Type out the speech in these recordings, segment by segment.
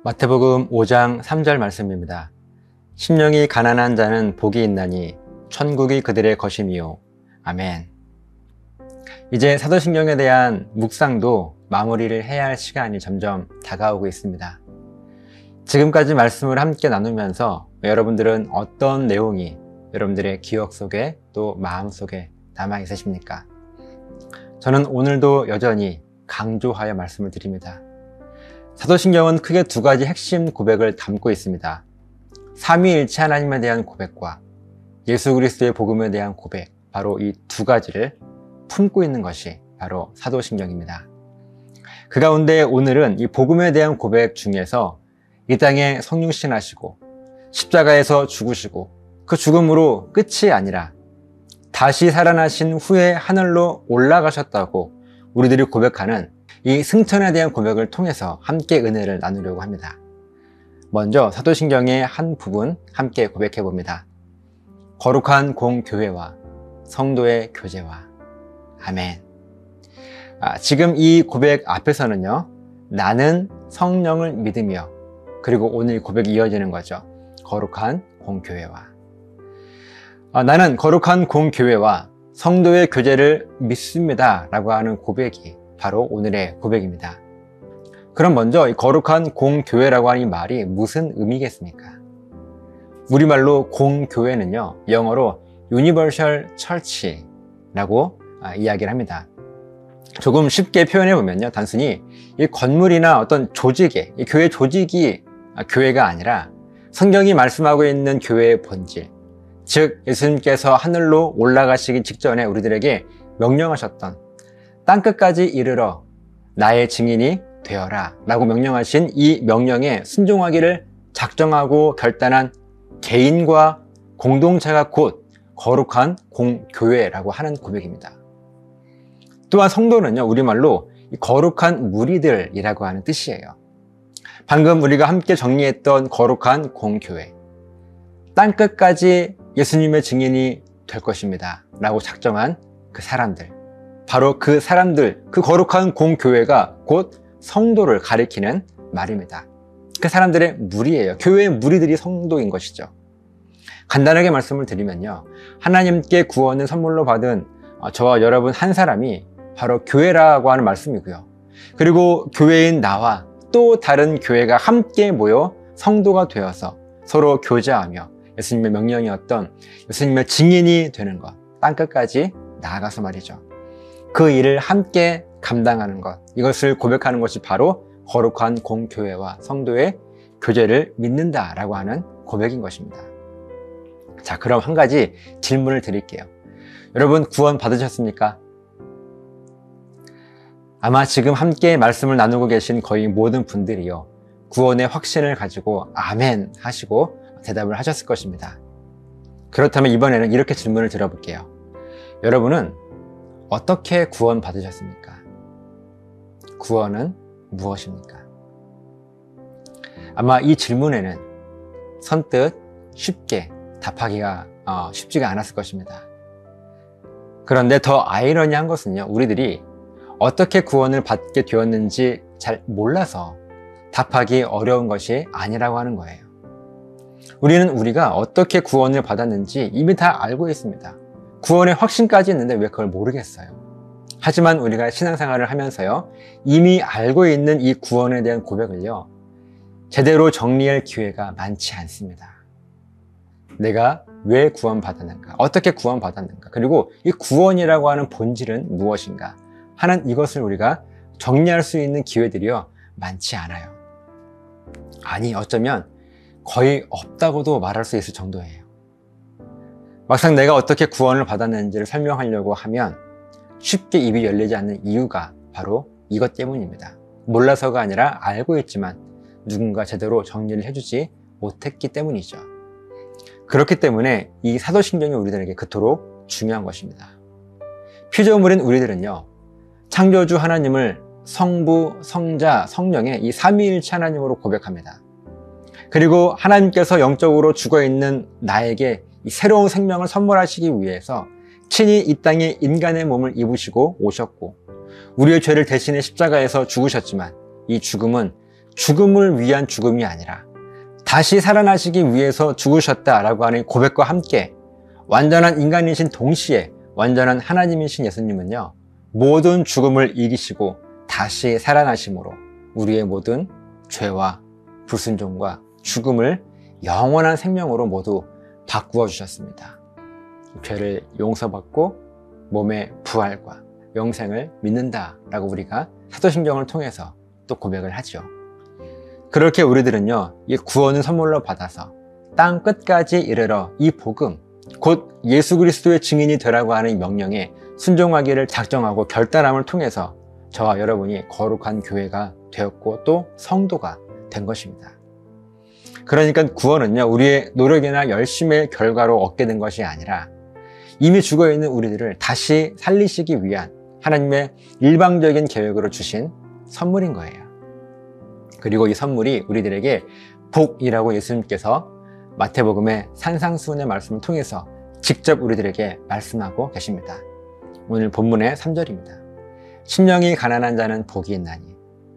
마태복음 5장 3절 말씀입니다. 심령이 가난한 자는 복이 있나니 천국이 그들의 것임이요. 아멘. 이제 사도신경에 대한 묵상도 마무리를 해야 할 시간이 점점 다가오고 있습니다. 지금까지 말씀을 함께 나누면서 여러분들은 어떤 내용이 여러분들의 기억 속에 또 마음 속에 남아 있으십니까? 저는 오늘도 여전히 강조하여 말씀을 드립니다. 사도신경은 크게 두 가지 핵심 고백을 담고 있습니다. 삼위일체 하나님에 대한 고백과 예수 그리스도의 복음에 대한 고백, 바로 이 두 가지를 품고 있는 것이 바로 사도신경입니다. 그 가운데 오늘은 이 복음에 대한 고백 중에서 이 땅에 성육신하시고 십자가에서 죽으시고 그 죽음으로 끝이 아니라 다시 살아나신 후에 하늘로 올라가셨다고 우리들이 고백하는 이 승천에 대한 고백을 통해서 함께 은혜를 나누려고 합니다. 먼저 사도신경의 한 부분 함께 고백해 봅니다. 거룩한 공교회와 성도의 교제와 아멘. 지금 이 고백 앞에서는요, 나는 성령을 믿으며, 그리고 오늘 고백이 이어지는 거죠. 거룩한 공교회와 나는 거룩한 공교회와 성도의 교제를 믿습니다 라고 하는 고백이 바로 오늘의 고백입니다. 그럼 먼저 이 거룩한 공교회라고 하는 이 말이 무슨 의미겠습니까? 우리말로 공교회는요, 영어로 Universal Church라고 이야기를 합니다. 조금 쉽게 표현해 보면요, 단순히 이 건물이나 어떤 조직의, 이 교회 조직이 교회가 아니라 성경이 말씀하고 있는 교회의 본질, 즉 예수님께서 하늘로 올라가시기 직전에 우리들에게 명령하셨던 땅끝까지 이르러 나의 증인이 되어라 라고 명령하신 이 명령에 순종하기를 작정하고 결단한 개인과 공동체가 곧 거룩한 공교회라고 하는 고백입니다. 또한 성도는요, 우리말로 거룩한 무리들이라고 하는 뜻이에요. 방금 우리가 함께 정리했던 거룩한 공교회, 땅끝까지 예수님의 증인이 될 것입니다 라고 작정한 그 사람들, 바로 그 사람들, 그 거룩한 공교회가 곧 성도를 가리키는 말입니다. 그 사람들의 무리예요. 교회의 무리들이 성도인 것이죠. 간단하게 말씀을 드리면요, 하나님께 구원을 선물로 받은 저와 여러분 한 사람이 바로 교회라고 하는 말씀이고요. 그리고 교회인 나와 또 다른 교회가 함께 모여 성도가 되어서 서로 교제하며 예수님의 명령이었던 예수님의 증인이 되는 것, 땅끝까지 나아가서 말이죠. 그 일을 함께 감당하는 것, 이것을 고백하는 것이 바로 거룩한 공교회와 성도의 교제를 믿는다라고 하는 고백인 것입니다. 자, 그럼 한 가지 질문을 드릴게요. 여러분, 구원 받으셨습니까? 아마 지금 함께 말씀을 나누고 계신 거의 모든 분들이요, 구원의 확신을 가지고 아멘 하시고 대답을 하셨을 것입니다. 그렇다면 이번에는 이렇게 질문을 드려볼게요. 여러분은 어떻게 구원 받으셨습니까? 구원은 무엇입니까? 아마 이 질문에는 선뜻 쉽게 답하기가 쉽지가 않았을 것입니다. 그런데 더 아이러니한 것은요, 우리들이 어떻게 구원을 받게 되었는지 잘 몰라서 답하기 어려운 것이 아니라고 하는 거예요. 우리는 우리가 어떻게 구원을 받았는지 이미 다 알고 있습니다. 구원의 확신까지 있는데 왜 그걸 모르겠어요? 하지만 우리가 신앙생활을 하면서요, 이미 알고 있는 이 구원에 대한 고백을요, 제대로 정리할 기회가 많지 않습니다. 내가 왜 구원받았는가? 어떻게 구원받았는가? 그리고 이 구원이라고 하는 본질은 무엇인가? 하는 이것을 우리가 정리할 수 있는 기회들이요, 많지 않아요. 아니, 어쩌면 거의 없다고도 말할 수 있을 정도예요. 막상 내가 어떻게 구원을 받았는지를 설명하려고 하면 쉽게 입이 열리지 않는 이유가 바로 이것 때문입니다. 몰라서가 아니라 알고 있지만 누군가 제대로 정리를 해주지 못했기 때문이죠. 그렇기 때문에 이 사도신경이 우리들에게 그토록 중요한 것입니다. 피조물인 우리들은요, 창조주 하나님을 성부, 성자, 성령의 이 삼위일체 하나님으로 고백합니다. 그리고 하나님께서 영적으로 죽어있는 나에게 이 새로운 생명을 선물하시기 위해서 친히 이 땅에 인간의 몸을 입으시고 오셨고, 우리의 죄를 대신해 십자가에서 죽으셨지만 이 죽음은 죽음을 위한 죽음이 아니라 다시 살아나시기 위해서 죽으셨다라고 하는 고백과 함께 완전한 인간이신 동시에 완전한 하나님이신 예수님은요, 모든 죽음을 이기시고 다시 살아나심으로 우리의 모든 죄와 불순종과 죽음을 영원한 생명으로 모두 바꾸어 주셨습니다. 죄를 용서받고 몸의 부활과 영생을 믿는다라고 우리가 사도신경을 통해서 또 고백을 하죠. 그렇게 우리들은요, 이 구원을 선물로 받아서 땅 끝까지 이르러 이 복음, 곧 예수 그리스도의 증인이 되라고 하는 명령에 순종하기를 작정하고 결단함을 통해서 저와 여러분이 거룩한 교회가 되었고 또 성도가 된 것입니다. 그러니까 구원은요, 우리의 노력이나 열심의 결과로 얻게 된 것이 아니라 이미 죽어있는 우리들을 다시 살리시기 위한 하나님의 일방적인 계획으로 주신 선물인 거예요. 그리고 이 선물이 우리들에게 복이라고 예수님께서 마태복음의 산상수훈의 말씀을 통해서 직접 우리들에게 말씀하고 계십니다. 오늘 본문의 3절입니다. 심령이 가난한 자는 복이 있나니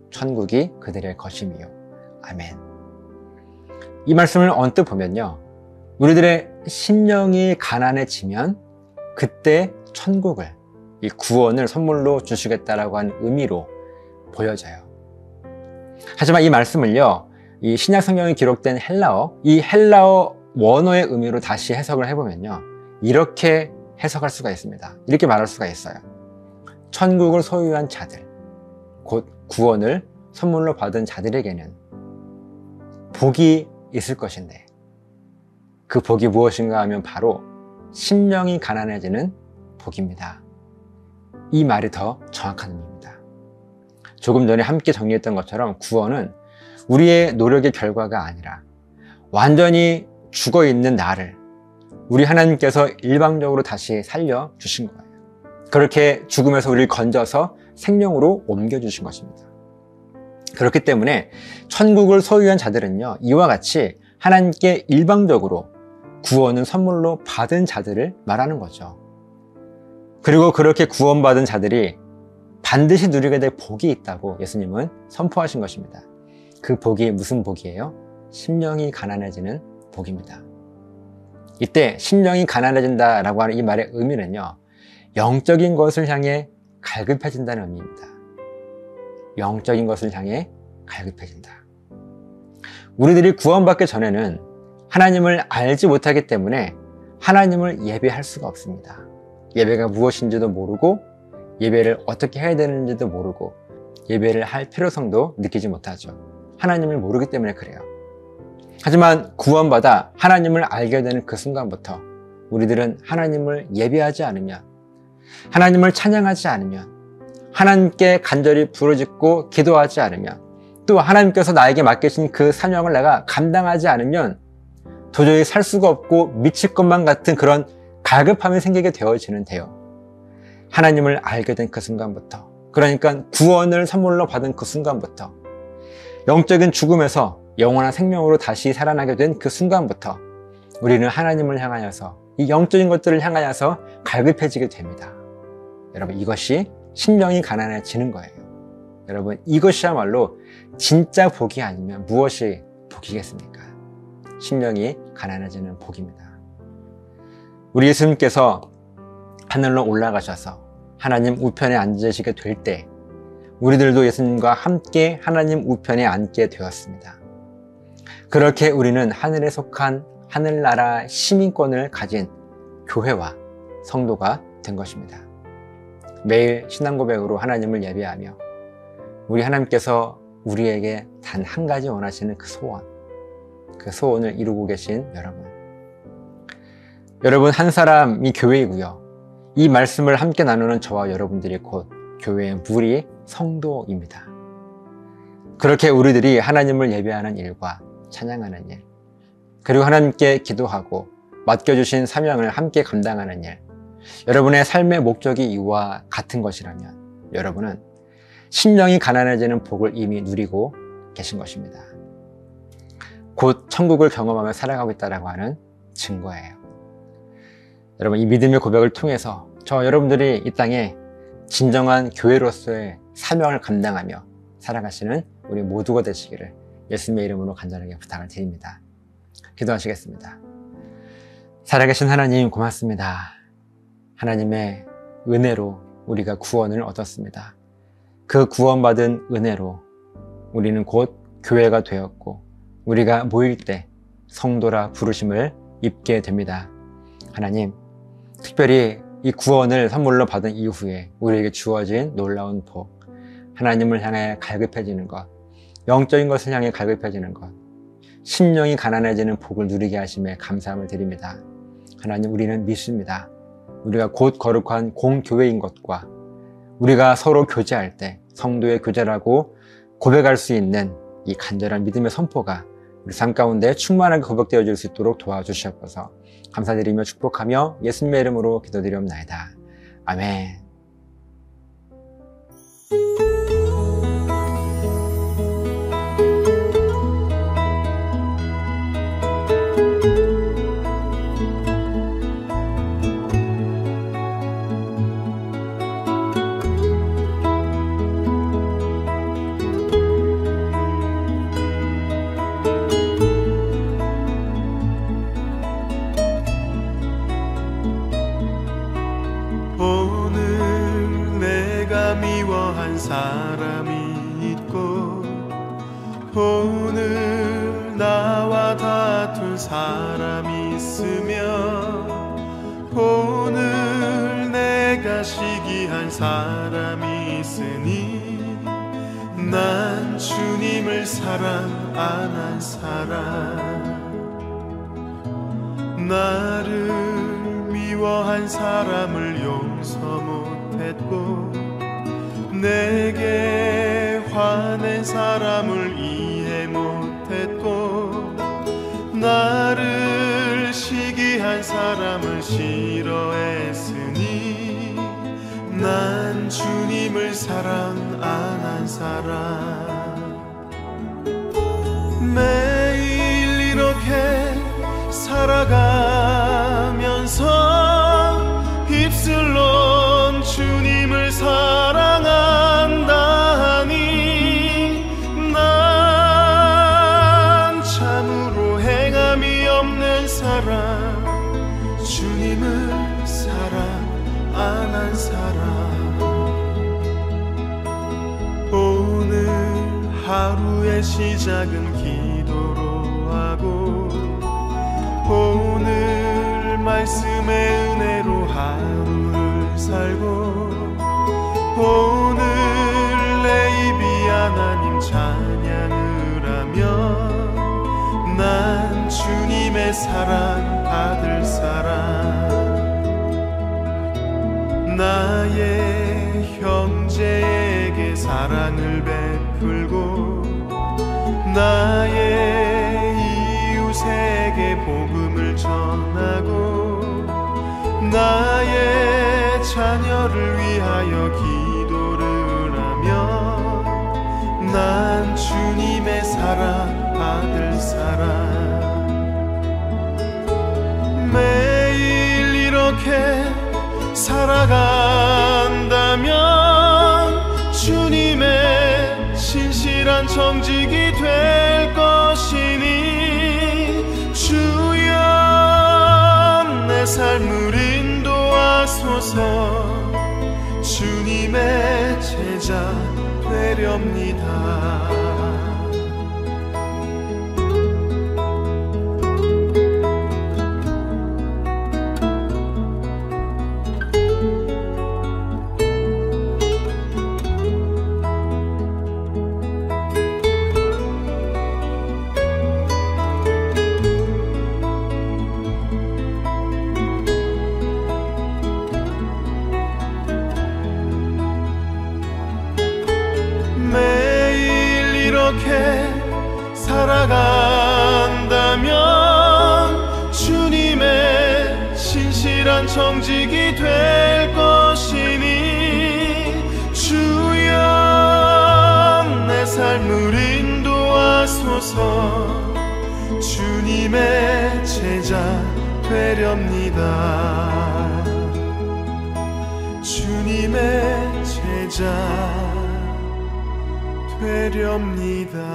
천국이 그들의 것임이요. 아멘. 이 말씀을 언뜻 보면요, 우리들의 심령이 가난해지면 그때 천국을, 이 구원을 선물로 주시겠다라고 하는 의미로 보여져요. 하지만 이 말씀을요, 이 신약 성경에 기록된 헬라어, 이 헬라어 원어의 의미로 다시 해석을 해보면요, 이렇게 해석할 수가 있습니다. 이렇게 말할 수가 있어요. 천국을 소유한 자들, 곧 구원을 선물로 받은 자들에게는 복이 있을 것인데, 그 복이 무엇인가 하면 바로 심령이 가난해지는 복입니다. 이 말이 더 정확한 의미입니다. 조금 전에 함께 정리했던 것처럼 구원은 우리의 노력의 결과가 아니라 완전히 죽어있는 나를 우리 하나님께서 일방적으로 다시 살려주신 거예요. 그렇게 죽음에서 우리를 건져서 생명으로 옮겨주신 것입니다. 그렇기 때문에 천국을 소유한 자들은요, 이와 같이 하나님께 일방적으로 구원은 선물로 받은 자들을 말하는 거죠. 그리고 그렇게 구원받은 자들이 반드시 누리게 될 복이 있다고 예수님은 선포하신 것입니다. 그 복이 무슨 복이에요? 심령이 가난해지는 복입니다. 이때 심령이 가난해진다라고 하는 이 말의 의미는요, 영적인 것을 향해 갈급해진다는 의미입니다. 영적인 것을 향해 갈급해진다. 우리들이 구원받기 전에는 하나님을 알지 못하기 때문에 하나님을 예배할 수가 없습니다. 예배가 무엇인지도 모르고 예배를 어떻게 해야 되는지도 모르고 예배를 할 필요성도 느끼지 못하죠. 하나님을 모르기 때문에 그래요. 하지만 구원받아 하나님을 알게 되는 그 순간부터 우리들은 하나님을 예배하지 않으면, 하나님을 찬양하지 않으면, 하나님께 간절히 부르짖고 기도하지 않으면, 또 하나님께서 나에게 맡기신 그 사명을 내가 감당하지 않으면 도저히 살 수가 없고 미칠 것만 같은 그런 갈급함이 생기게 되어지는데요. 하나님을 알게 된 그 순간부터, 그러니까 구원을 선물로 받은 그 순간부터, 영적인 죽음에서 영원한 생명으로 다시 살아나게 된 그 순간부터 우리는 하나님을 향하여서, 이 영적인 것들을 향하여서 갈급해지게 됩니다. 여러분, 이것이 심령이 가난해지는 거예요. 여러분, 이것이야말로 진짜 복이 아니면 무엇이 복이겠습니까? 심령이 가난해지는 복입니다. 우리 예수님께서 하늘로 올라가셔서 하나님 우편에 앉으시게 될 때 우리들도 예수님과 함께 하나님 우편에 앉게 되었습니다. 그렇게 우리는 하늘에 속한 하늘나라 시민권을 가진 교회와 성도가 된 것입니다. 매일 신앙 고백으로 하나님을 예배하며 우리 하나님께서 우리에게 단 한 가지 원하시는 그 소원을 이루고 계신 여러분 한 사람이 교회이고요. 이 말씀을 함께 나누는 저와 여러분들이 곧 교회의 무리 성도입니다. 그렇게 우리들이 하나님을 예배하는 일과 찬양하는 일, 그리고 하나님께 기도하고 맡겨주신 사명을 함께 감당하는 일, 여러분의 삶의 목적이 이와 같은 것이라면 여러분은 심령이 가난해지는 복을 이미 누리고 계신 것입니다. 곧 천국을 경험하며 살아가고 있다고 하는 증거예요. 여러분, 이 믿음의 고백을 통해서 저 여러분들이 이 땅에 진정한 교회로서의 사명을 감당하며 살아가시는 우리 모두가 되시기를 예수님의 이름으로 간절하게 부탁을 드립니다. 기도하시겠습니다. 살아계신 하나님 고맙습니다. 하나님의 은혜로 우리가 구원을 얻었습니다. 그 구원받은 은혜로 우리는 곧 교회가 되었고 우리가 모일 때 성도라 부르심을 입게 됩니다. 하나님, 특별히 이 구원을 선물로 받은 이후에 우리에게 주어진 놀라운 복, 하나님을 향해 갈급해지는 것, 영적인 것을 향해 갈급해지는 것, 심령이 가난해지는 복을 누리게 하심에 감사함을 드립니다. 하나님, 우리는 믿습니다. 우리가 곧 거룩한 공교회인 것과 우리가 서로 교제할 때 성도의 교제라고 고백할 수 있는 이 간절한 믿음의 선포가 우리 삶 가운데 충만하게 고백되어질 수 있도록 도와주시옵소서. 감사드리며 축복하며 예수님의 이름으로 기도드리옵나이다. 아멘. 사람이 있고 오늘 나와 다툴 사람이 있으며 오늘 내가 시기한 사람이 있으니 난 주님을 사랑 안 한 사람, 나를 미워한 사람을 용서 못했고 내게 화낸 사람을 이해 못했고 나를 시기한 사람을 싫어했으니 난 주님을 사랑 안 한 사람, 매일 이렇게 살아가면서 입술론 주님을 사랑한다니 난 참으로 행함이 없는 사람, 주님을 사랑 안 한 사람. 오늘 하루의 시작은 기도로 하고 오늘 말씀의 은혜로 하루를 살고 오늘 내 입이 하나님 찬양을 하며 난 주님의 사랑 받을 사람, 나의 형제에게 사랑을 베풀고 나의 이웃에게 복음을 전하고 나의 자녀를 위하여 기도를 하며 난 주님의 사랑 받을 사람, 매일 이렇게 살아간다면 주님의 신실한 정직이 될 것이니 주여 내 삶을 인도하소서, 주님의 제자 되렵니다. 살아간다면 주님의 신실한 정직이 될 것이니 주여 내 삶을 인도하소서, 주님의 제자 되렵니다. 주님의 제자 뵈렵니다.